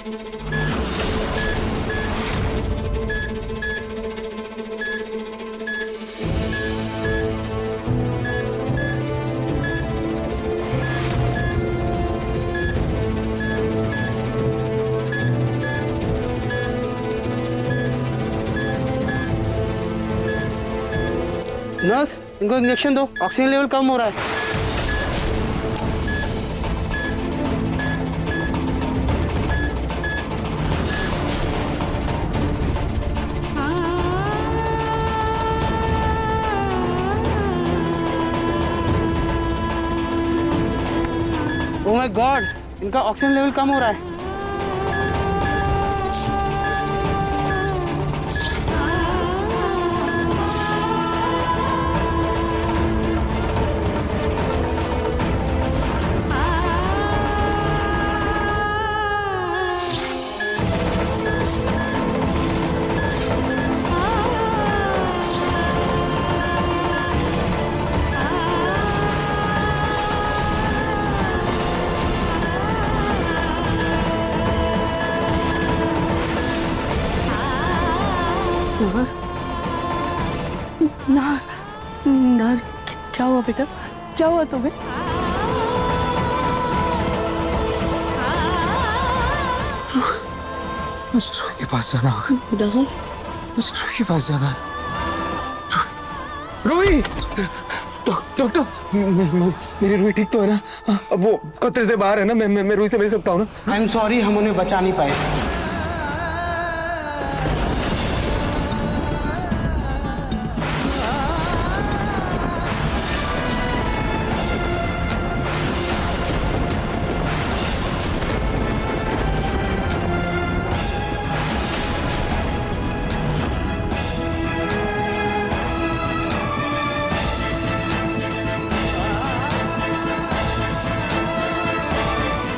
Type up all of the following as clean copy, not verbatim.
Nurse, इनको injection दो, oxygen level कम हो रहा है। ओह माय गॉड, इनका ऑक्सीजन लेवल कम हो रहा है। नार, नार, क्या हुआ बेटा? क्या हुआ तुम्हें? मुझे रूही के पास जाना होगा। मुझे रूही के पास जाना है। रूही, डॉक्टर, मेरी रूही ठीक तो है ना? अब वो खतरे से बाहर है ना? मैं रूही से मिल सकता हूँ ना? आई एम सॉरी, हम उन्हें बचा नहीं पाए।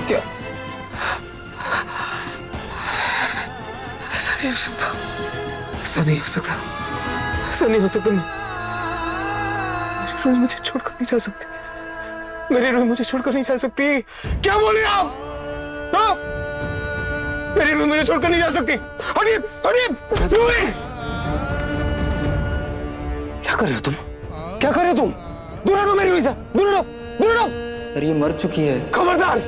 क्या? ऐसा नहीं हो सकता। ऐसा नहीं हो सकता। ऐसा नहीं हो सकता। मेरी रूही मुझे छोड़कर नहीं जा सकती। मेरी रूही मुझे छोड़कर नहीं जा सकती। क्या बोले आप? हाँ? मेरी रूही मुझे छोड़कर नहीं जा सकती। हटिए, हटिए, रूही! क्या कर रहे हो तुम? क्या कर रहे हो तुम? दूर हटो मेरी रूही से। दूर हटो, दूर हटो। अरे ये मर चुकी है। खबरदार!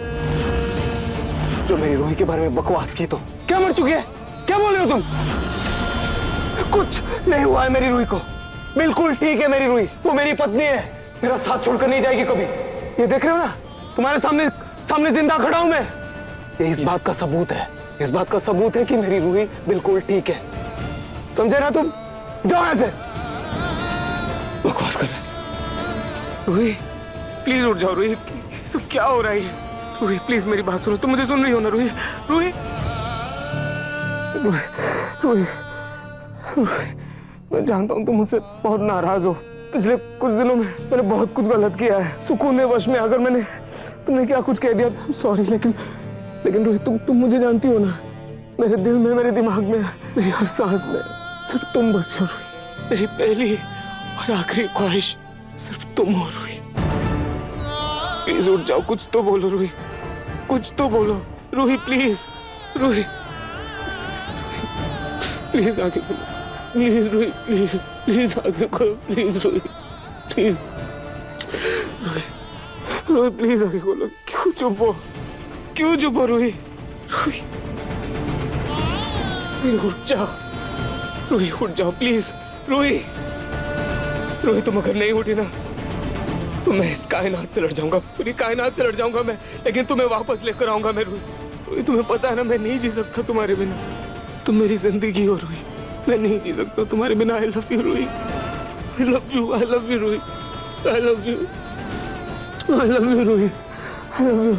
जो मेरी रूही के बारे में बकवास की तो क्या मर चुकी है? क्या बोल रहे हो तुम? कुछ नहीं हुआ है मेरी रूही को। बिल्कुल ठीक है मेरी रूही। वो मेरी पत्नी है। मेरा साथ छोड़कर नहीं जाएगी कभी। ये देख रहे हो ना? तुम्हारे सामने जिंदा खड़ा हूं मैं। ये इस बात का सबूत है। इस बात का सबूत है कि मेरी रूही बिल्कुल ठीक है। समझे ना तुम? जाओ यहां से। बकवास कर रहे हैं। रूही, प्लीज उठ जाओ। रूही, सब क्या हो रहा है? रूही प्लीज मेरी बात सुनो। तुम मुझे सुन रही हो ना? रूही, रूही, रूही, रूही, रूही, मैं जानता हूँ तुम मुझसे बहुत नाराज हो। पिछले कुछ दिनों में मैंने बहुत कुछ गलत किया है। सुकून में वश में अगर तुमने क्या कुछ कह दिया, सॉरी। लेकिन रूही, तुम मुझे जानती हो ना? मेरे दिल में, मेरे दिमाग में, मेरी हर सांस में सिर्फ तुम बस हो रूही। मेरी पहली और आखिरी ख्वाहिश सिर्फ तुम हो रूही। प्लीज उठ जाओ। कुछ तो बोलो रूही। कुछ तो बोलो रूही, प्लीज। रूही, प्लीज आगे बोलो। प्लीज रूही, प्लीज, प्लीज आगे करो। Please Roohi, please. Roohi, Roohi please आगे बोलो। क्यों चुप हो? क्यों चुप हो रूही? रूही, उठ जाओ। रूही उठ जाओ प्लीज। रूही, रूही तुम अगर नहीं उठी ना तो मैं इस कायनात से लड़ जाऊंगा। पूरी कायनात से लड़ जाऊंगा मैं। लेकिन तुम्हें वापस लेकर आऊंगा मैं रूही। रूही तुम्हें पता है ना, मैं नहीं जी सकता तुम्हारे बिना। तुम मेरी जिंदगी हो रूही। मैं नहीं जी सकता तुम्हारे बिना। I love you Roohi. I love you, I love you Roohi. I love you, I love you Roohi. I love you.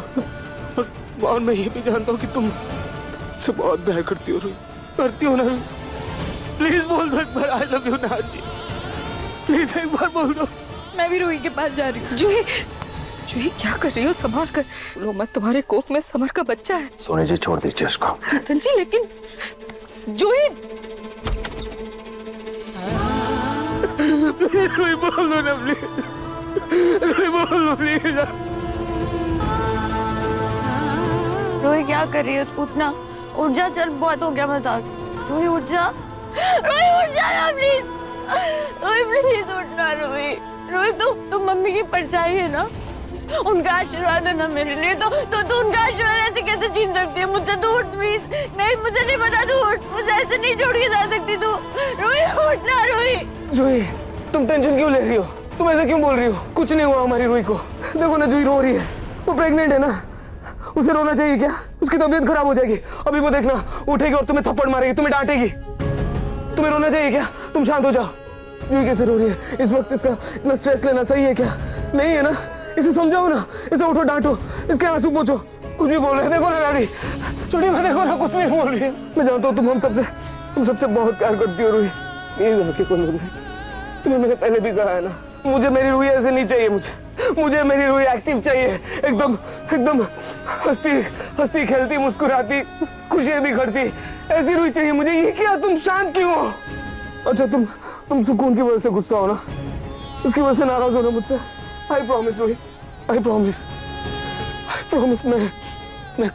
और मैं ये भी जानता हूँ कि तुम मुझसे बहुत प्यार करती हो रूही। करती हो ना रूही? प्लीज बोल दो एक बार आई लव यू ना जी। प्लीज एक बार बोल दो। मैं भी रूही के पास जा रही हूँ। जूही, जूही क्या कर रही हो? संभाल कर लो मत, तुम्हारे कोख में समर का बच्चा है। सोने जी छोड़ दीजिए उसको। रतन जी लेकिन जूही, रूही बोल दो ना प्लीज। रूही बोल दो प्लीज। रूही क्या कर रही है? उठना, उठ जा, चल बहुत हो गया मजाक। रोही उठ जा, रोही उठ जा ना प्लीज, रोही प्लीज उठना। रोही रोही तुम मम्मी की परछाई है ना, उनका आशीर्वाद है ना मेरे लिए, तो उनका आशीर्वाद ऐसे कैसे छीन सकती है मुझसे? तू उठ प्लीज। नहीं मुझे नहीं पता, तू उठ, मुझे ऐसे नहीं छोड़ के जा सकती तू। रोही उठना रोही। जूही, तुम टेंशन क्यों ले रही हो? तुम ऐसे क्यों बोल रही हो? कुछ नहीं हुआ हमारी रूही को। देखो ना जूही रो रही है, वो प्रेग्नेंट है ना, उसे रोना चाहिए क्या? उसकी तबीयत खराब हो जाएगी। अभी वो देखना उठेगी और तुम्हें थप्पड़ मारेगी, तुम्हें डांटेगी। तुम्हें रोना चाहिए क्या? तुम शांत हो जाओ। जूही कैसे रो रही है? इस वक्त इसका इतना स्ट्रेस लेना सही है क्या? नहीं है ना, इसे समझाओ ना, इसे उठो, डांटो, इसके आंसू पोंछो। कुछ भी बोल रहे हैं, देखो ना डैडी, छोटी मैं देखो ना, कुछ नहीं बोल रही है। मैं जानता हूँ तुम सबसे बहुत प्यार करती हो रूही। ये लड़के को नहीं, तुम्हें मैंने पहले भी कहा है ना, मुझे मेरी रूही ऐसे नहीं चाहिए। मुझे मेरी रूही एक्टिव चाहिए, एकदम एकदम हंसती खेलती मुस्कुराती खुशियां दिखाती, ऐसी रूही चाहिए मुझे। ये क्या, तुम शांत क्यों हो? अच्छा तुम सुकून की वजह से गुस्सा हो ना, उसकी वजह से नाराज हो ना मुझसे। I promise Roohi, I promise मैं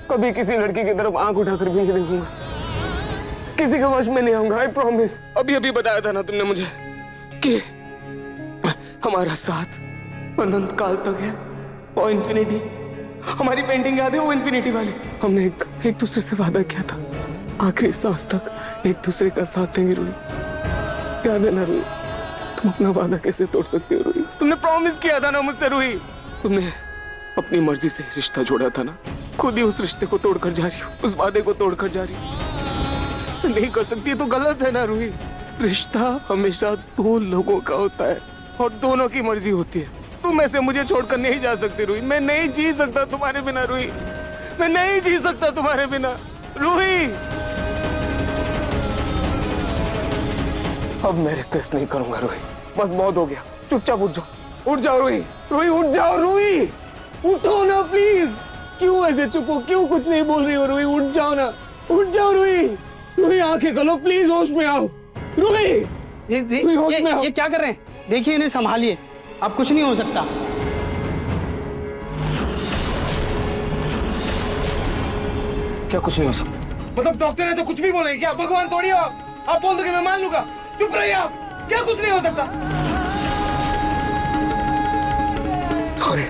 कभी किसी लड़की की तरफ आंख उठाकर भी नहीं देखूंगा, किसी के वश में नहीं आऊंगा। I promise. अभी बताया था ना तुमने मुझे कि हमारा साथ अनंत काल तक है, वो इन्फिनिटी। हमारी पेंटिंग याद है, वो इन्फिनिटी वाली? हमने एक दूसरे से वादा किया था, आखिरी सांस तक एक दूसरे का साथ देंगे रूही। याद है ना रूही? तुम अपना वादा कैसे तोड़ सकती हो रूही? तुमने प्रॉमिस किया था ना मुझसे रूही। तुमने अपनी मर्जी से रिश्ता जोड़ा था ना, खुद ही उस रिश्ते को तोड़कर जा रही हो, उस वादे को तोड़कर जा रही हो। ऐसा नहीं कर सकती, तो गलत है ना रूही। रिश्ता हमेशा दो लोगों का होता है और दोनों की मर्जी होती है। तुम ऐसे मुझे छोड़कर नहीं जा सकती रूही। मैं नहीं जी सकता तुम्हारे बिना रूही, मैं नहीं जी सकता तुम्हारे बिना रूही। अब मैं रिक्वेस्ट नहीं करूंगा रूही, बस बहुत हो गया। चुपचाप उठ जाओ, उठ जाओ रूही, रूही उठ जाओ, रूही उठो ना प्लीज। क्यों ऐसे चुप हो, क्यों कुछ नहीं बोल रही हो रूही? उठ जाओ ना, उठ जाओ रूही। रूही आंखें खोलो प्लीज, होश में आओ रूही। ये क्या कर रहे हैं? देखिए इन्हें संभालिए, अब कुछ नहीं हो सकता। क्या कुछ नहीं हो सकता? मतलब डॉक्टर ने तो कुछ भी बोला है क्या? भगवान थोड़ी हो आप बोल दो कि मैं मान लूंगा। चुप रहिए आप, क्या कुछ नहीं हो सकता? सॉरी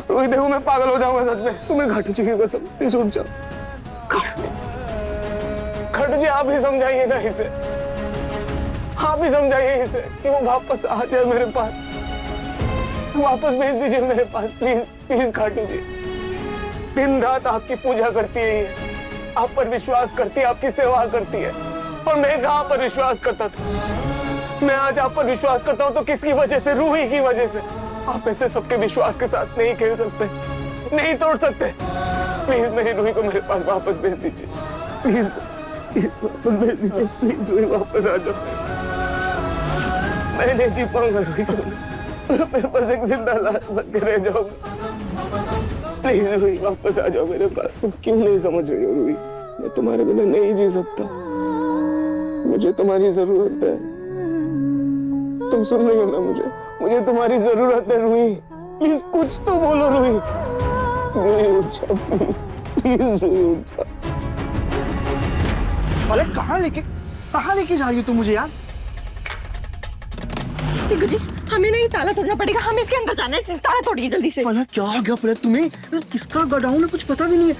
रोही, देखो मैं पागल हो जाऊंगा सच में। तुम्हें घाटू जी की कसम, प्लीज उठ जाओ। घाटू जी आप ही समझाइए ना इसे, आप ही समझाइए इसे कि वो वापस आ जाए मेरे पास, वापस भेज दीजिए मेरे पास प्लीज प्लीज। घाटू जी दिन रात आपकी पूजा करती है, ये आप पर विश्वास करती है, आपकी सेवा करती है, और मैं कहाँ पर विश्वास करता था? मैं आज आप पर विश्वास करता हूँ तो किसकी वजह से? रूही की वजह से। आप ऐसे सबके विश्वास के साथ नहीं खेल सकते, नहीं तोड़ सकते। प्लीज मेरी रूही को मेरे पास वापस भेज दीजिए, प्लीज वापस भेज दीजिए, प्लीज रूही वापस आ जाओ। मैं नहीं जी पाऊंगा रूही को, मेरे पास एक जिंदा लाश बन के रह जाऊंगा। प्लीज रूही वापस आ जाओ मेरे पास। तुम क्यों नहीं समझ रही हो रूही? मैं तुम्हारे बिना नहीं जी सकता, मुझे तुम्हारी जरूरत है। तुम सुन रही हो ना मुझे तुम्हारी जरूरत है रूही। प्लीज कुछ तो बोलो रूही। रूही उठ जाओ प्लीज, प्लीज रूही उठ जाओ। अरे कहाँ लेके जा रही हो तुम मुझे यार? टिंकू जी हमें नहीं ताला तोड़ना पड़ेगा, हमें इसके अंदर जाना है। ताला तोड़िए जल्दी से। पलक क्या हो गया पलक तुम्हें? किसका गोडाउन है कुछ पता भी नहीं है।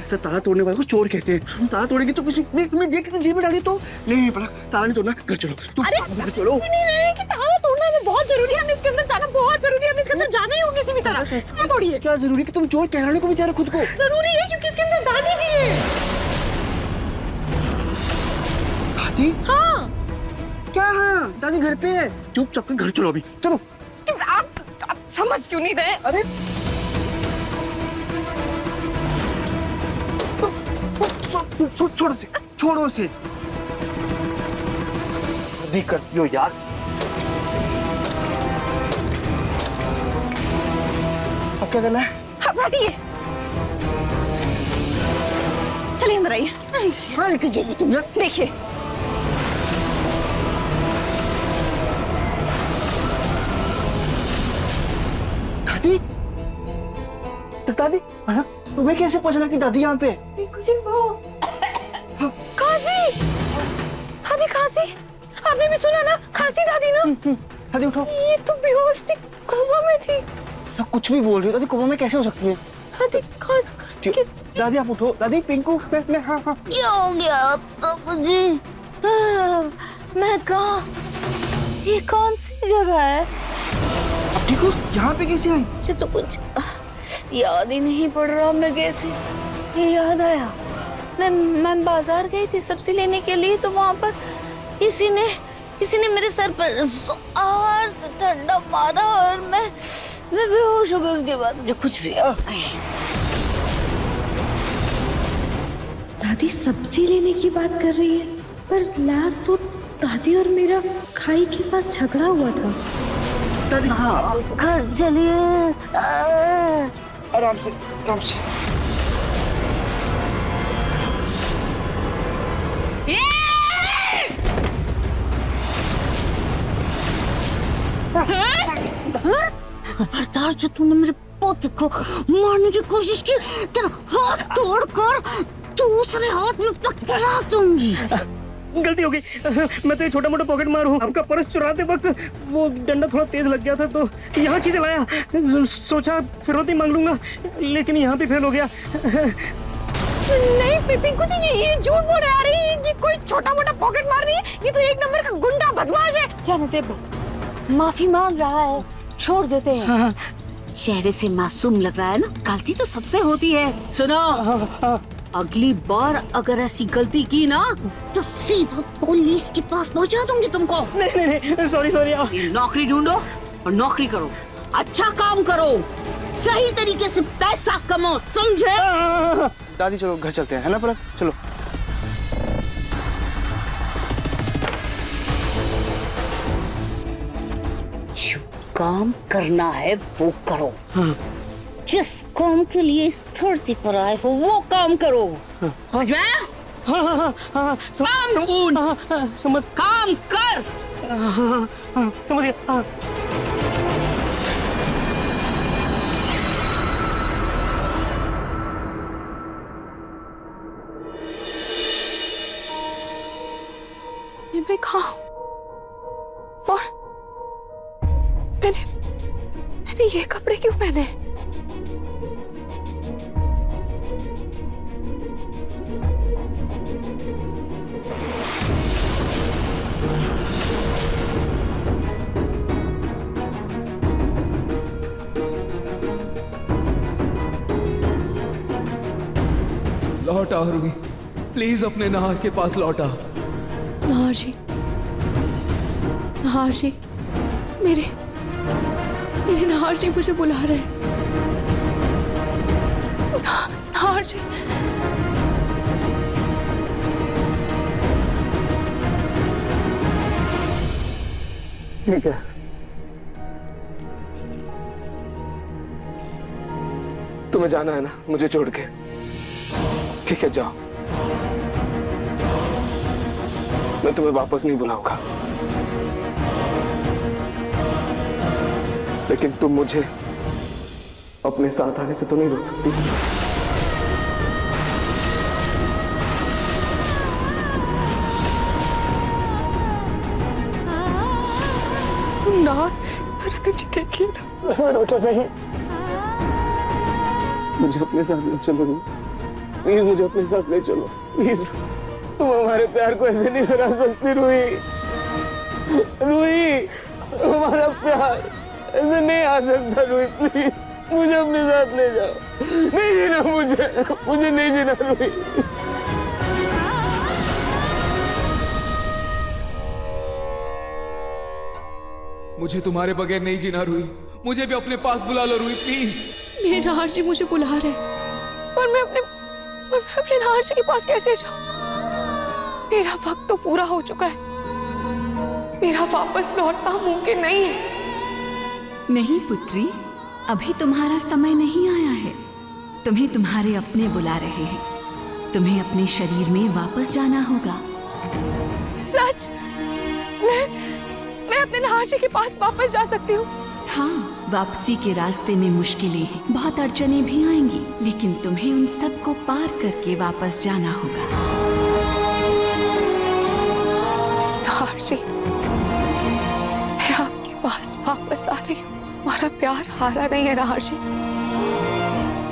ऐसा ताला तोड़ने वाले को चोर कहते हैं। हम ताला तोड़ेंगे तो किसी मैं देख के जेब में डाली तो नहीं पलक, ताला नहीं तोड़ना, घर चलो तुम। घर चलो। नहीं रहे कि ताला तोड़ना हमें बहुत जरूरी है, हमें इसके अंदर जाना बहुत जरूरी है, हमें इसके अंदर जाना ही होगा किसी भी तरह। ताला तोड़िए। क्या जरूरी कि तुम चोर कहलाने को बेचारे खुद को? जरूरी है क्योंकि इसके अंदर दादी जी है। दादी? हाँ। क्या हाँ? दादी घर पे है। चुपचाप के घर चलो अभी, चलो। आप समझ क्यों नहीं रहे? अरे छोड़ो से। देख करती हो यार। अब क्या करना है? हाँ बैठिए, चलिए अंदर आइए। हाँ लेकिन जाइए तुम यार। देखिए दादी, दादी तुम्हें कैसे पता चला कि दादी यहाँ पे है? पिंकू जी वो खांसी, दादी खांसी, आपने भी सुना ना, खांसी दादी ना। दादी उठो। ये तो बेहोश थी, कोमा में थी। आप कुछ भी बोल रही हो दादी, कोमा में कैसे हो सकती है? दादी दादी आप उठो। दादी पिंकू मैं हाँ। क्या हो गया तो मुझे? मैं कहा, ये कौन सी जगह है? आप ठीक हो? यहाँ पे कैसे आई? मुझे तो कुछ याद ही नहीं पड़ रहा, मैं कैसे, ये याद आया, मैं बाजार गई थी सब्जी लेने के लिए, तो वहां पर किसी ने मेरे सर पर जोर से ठंडा मारा और मैं बेहोश हो गई। उसके बाद मुझे कुछ भी दादी सब्जी लेने की बात कर रही है, पर लास्ट तो दादी और मेरा खाई के पास झगड़ा हुआ था। दादी घर चलिए। आराम से आराम से। खबरदार, जो तूने मेरे पोते को मारने की कोशिश की, तेरा हाथ तोड़कर दूसरे हाथ में पकड़ा दूंगी। गलती हो गई। मैं तो ये छोटा मोटा पॉकेट मार हूँ। आपका पर्स चुराते वक्त वो डंडा थोड़ा तेज लग गया था, तो यहाँ की चलाया। सोचा फिरौती मांग लूंगा, लेकिन यहाँ भी फेल हो गया। नहीं पिंकू जी, ये झूठ बोल रहा है। ये कोई छोटा मोटा पॉकेट मार नहीं है, ये तो एक नंबर का गुंडा बदमाश है। जानते, माफी मांग रहा है, छोड़ देते हैं। हाँ। चेहरे से मासूम लग रहा है ना, गलती तो सबसे होती है। सुनो, अगली बार अगर ऐसी गलती की ना, तो सीधा पुलिस के पास पहुंचा दूंगी तुमको। नहीं, सॉरी। नौकरी ढूंढो और नौकरी करो, अच्छा काम करो, सही तरीके से पैसा कमाओ, समझे? दादी चलो घर चलते हैं, है ना पलक? चलो। जो काम करना है वो करो। जिस काम के लिए इस धरती पर आए हो वो काम करो, समझ में? समझ काम कर। समझ गया। मैं कहा और मैंने ये कपड़े क्यों पहने? लौट आ रूही, प्लीज अपने नहार के पास लौट आ। नहार जी, मेरे नहार जी मुझे बुला रहे हैं। नहार जी, ठीक है। तुम्हें जाना है ना मुझे छोड़ के? ठीक है, जाओ। मैं तुम्हें वापस नहीं बुलाऊंगा, लेकिन तुम मुझे अपने साथ आने से तो नहीं रोक सकती। तुझे देखिए ना। रोटा नहीं, मुझे अपने साथ ले चलो, प्लीज मुझे अपने साथ ले चलो, प्लीज। तुम हमारे प्यार को ऐसे नहीं हरा सकती रूही। हमारा प्यार ऐसे नहीं आ सकता रूही, प्लीज मुझे अपने साथ ले जाओ। नहीं जीना मुझे नहीं जीना रूही। मुझे तुम्हारे बगैर नहीं जीना रूही, मुझे भी अपने पास बुला लो रूही, प्लीज। मेरे नहार जी मुझे बुला रहे हैं और मैं अपने नहार जी के पास कैसे जाऊं? मेरा वक्त तो पूरा हो चुका है, मेरा वापस लौटना मुमकिन नहीं है। नहीं पुत्री, अभी तुम्हारा समय नहीं आया है। तुम्हें तुम्हारे अपने बुला रहे हैं, तुम्हें अपने शरीर में वापस जाना होगा। सच? मैं अपने नहार जी के पास वापस जा सकती हूँ? हाँ, वापसी के रास्ते में मुश्किलें हैं, बहुत अड़चनें भी आएंगी, लेकिन तुम्हें उन सब को पार करके वापस जाना होगा। हर्षी, मैं आपके पास वापस आ रही हूँ। हमारा प्यार हारा नहीं है ना हर्षी।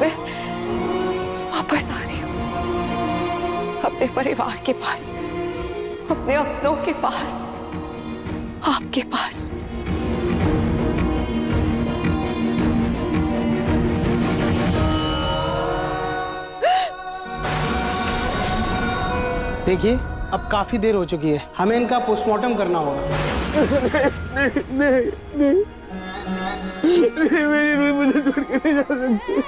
मैं वापस आ रही हूँ अपने परिवार के पास, अपने अपनों के पास, आपके पास। देखिए, अब काफी देर हो चुकी है, हमें इनका पोस्टमार्टम करना होगा। मेरी रूही मुझे छोड़ के नहीं जा सकती।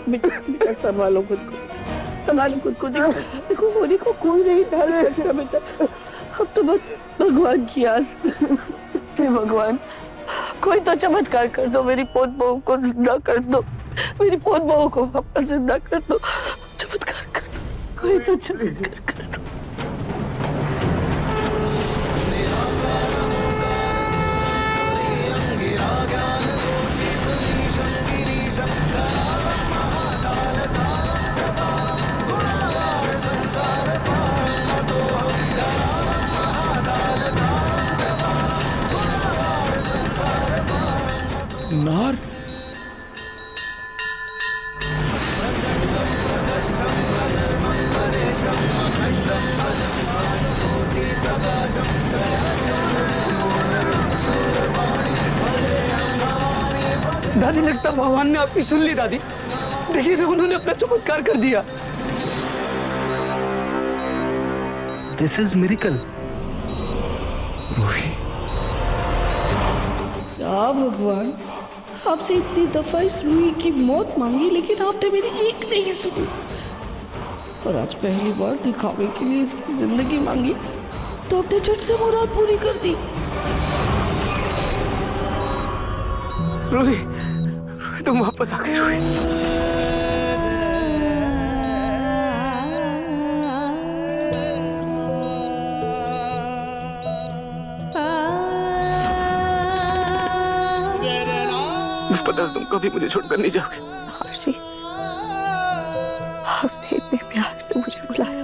बेटा संभालो खुद को, संभालो खुद को। देखो होली को कोई नहीं डाल सकता बेटा, अब तो बस भगवान की आस। भगवान कोई तो चमत्कार कर दो, मेरी पोत बहू को जिंदा कर दो, मेरी पोत बहू को वापस जिंदा कर दो, चमत्कार कर दो, कोई तो चमत्कार कर दो। नार, दादी, लगता भगवान ने आपकी सुन ली। दादी देखिए ना, उन्होंने अपना चमत्कार कर दिया। This is miracle. क्या भगवान, आपसे इतनी दफा इस रूही की मौत मांगी, लेकिन आपने मेरी एक नहीं सुनी। और आज पहली बार दिखावे के लिए इसकी जिंदगी मांगी, तो आपने झट से मुराद पूरी कर दी। रूही, तुम वापस आ गई रूही। मुझे पता है तुम कभी मुझे छोड़कर नहीं जाओगे। हर्षी, आपने इतने प्यार से मुझे बुलाया,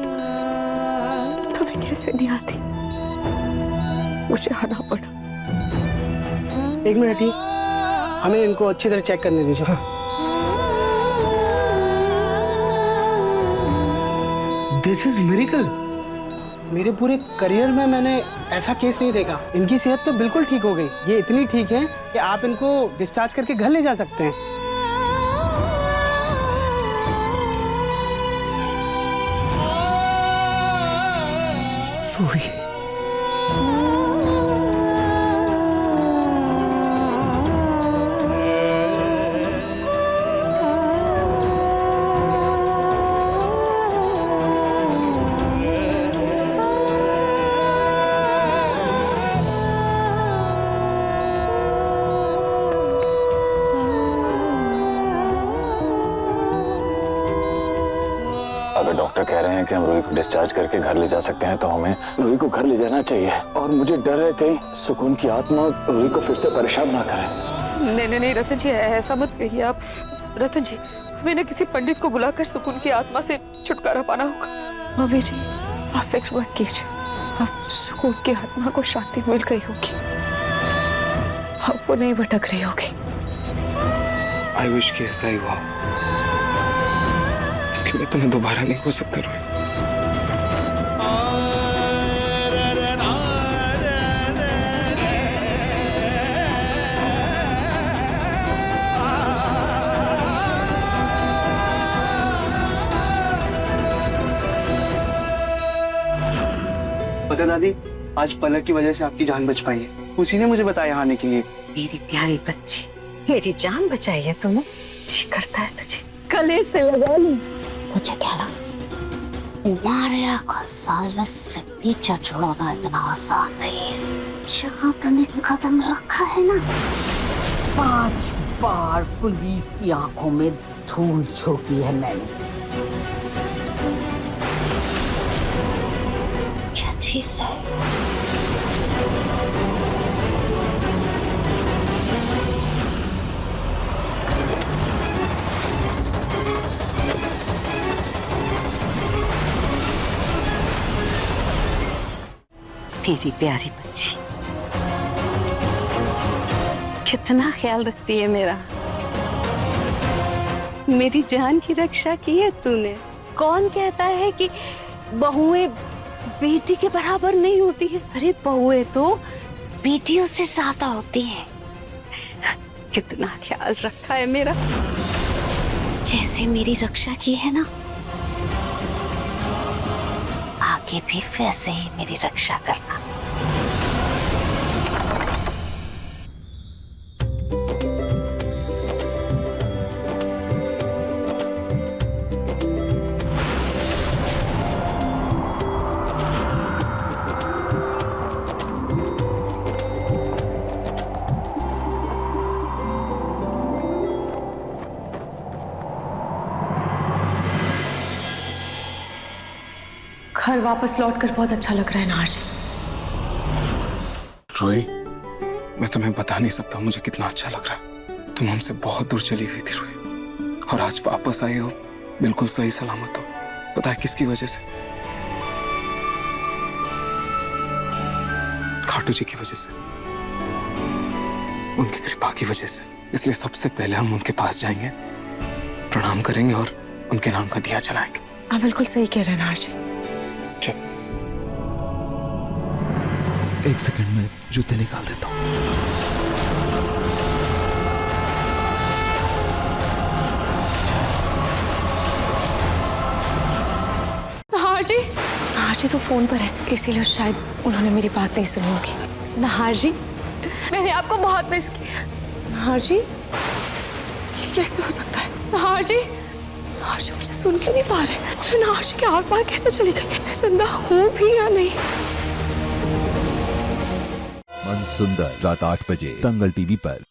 तो मैं कैसे नहीं आती? मुझे आना पड़ा। एक मिनट ही, हमें इनको अच्छी तरह चेक करने दीजिए। This is miracle. मेरे पूरे करियर में मैंने ऐसा केस नहीं देखा। इनकी सेहत तो बिल्कुल ठीक हो गई। ये इतनी ठीक है कि आप इनको डिस्चार्ज करके घर ले जा सकते हैं। रूही, अगर डॉक्टर कह रहे हैं कि हम रूही को डिस्चार्ज करके घर ले जा सकते हैं, तो हमें रूही को घर ले जाना चाहिए। और मुझे डर है कहीं सुकून की आत्मा रूही को फिर से परेशान ना करे। नहीं नहीं रतन जी, ऐसा मत कहिए आप। रतन जी, हमें ना किसी पंडित को बुलाकर सुकून की आत्मा से छुटकारा पाना होगा। मम्मी जी, आप फिक्र मत कीजिए, अब सुकून की आत्मा को शांति मिल गई होगी, अब वो नहीं भटक रही होगी। आई विश कि ऐसा ही हुआ, क्योंकि मैं तुम्हें दोबारा नहीं खो सकता रूही। पता है दादी, आज पलक की वजह से आपकी जान बच पाई है। उसी ने मुझे बताया यहाँ आने के लिए। मेरी प्यारी बच्ची, मेरी जान बचाई है तुमने। जी करता है तुझे गले से लगा लूं। मुझे क्या ना, मारिया गोंसाल्विस से पीछा छुड़ाना इतना आसान नहीं है। जहाँ तुमने कदम रखा है ना, 5 बार पुलिस की आंखों में धूल झोंकी है मैंने। अच्छी से। मेरी प्यारी बच्ची, कितना ख्याल रखती है मेरा। मेरी जान की रक्षा की है तूने। कौन कहता है कि बहुएं बेटी के बराबर नहीं होती है? अरे बहुएं तो बेटियों से ज्यादा होती है। कितना ख्याल रखा है मेरा। जैसे मेरी रक्षा की है ना, आगे भी वैसे ही मेरी रक्षा करना। घर वापस लौटकर बहुत अच्छा लग रहा है नाश। रोई, मैं तुम्हें बता नहीं सकता मुझे कितना अच्छा लग रहा है। तुम हमसे बहुत दूर चली गई थी रोई, और आज वापस आई हो बिल्कुल सही सलामत हो। पता है किसकी वजह से? खाटू जी की वजह से, उनकी कृपा की वजह से। इसलिए सबसे पहले हम उनके पास जाएंगे, प्रणाम करेंगे और उनके नाम का दिया जलाएंगे। आप बिल्कुल सही कह रहे हैं नाश जी। एक सेकंड में जूते निकाल देता हूँ। नहार जी तो फोन पर है, इसीलिए शायद उन्होंने मेरी बात नहीं सुनी होगी। नहार जी, मैंने आपको बहुत मिस किया। नहार जी, ये कैसे हो सकता है? नहार जी मुझे सुन क्यों नहीं पा रहे? नहार जी के आर पार कैसे चली गई? मैं जिंदा हूँ भी या नहीं? मन सुंदर रात 8 बजे दंगल टीवी पर।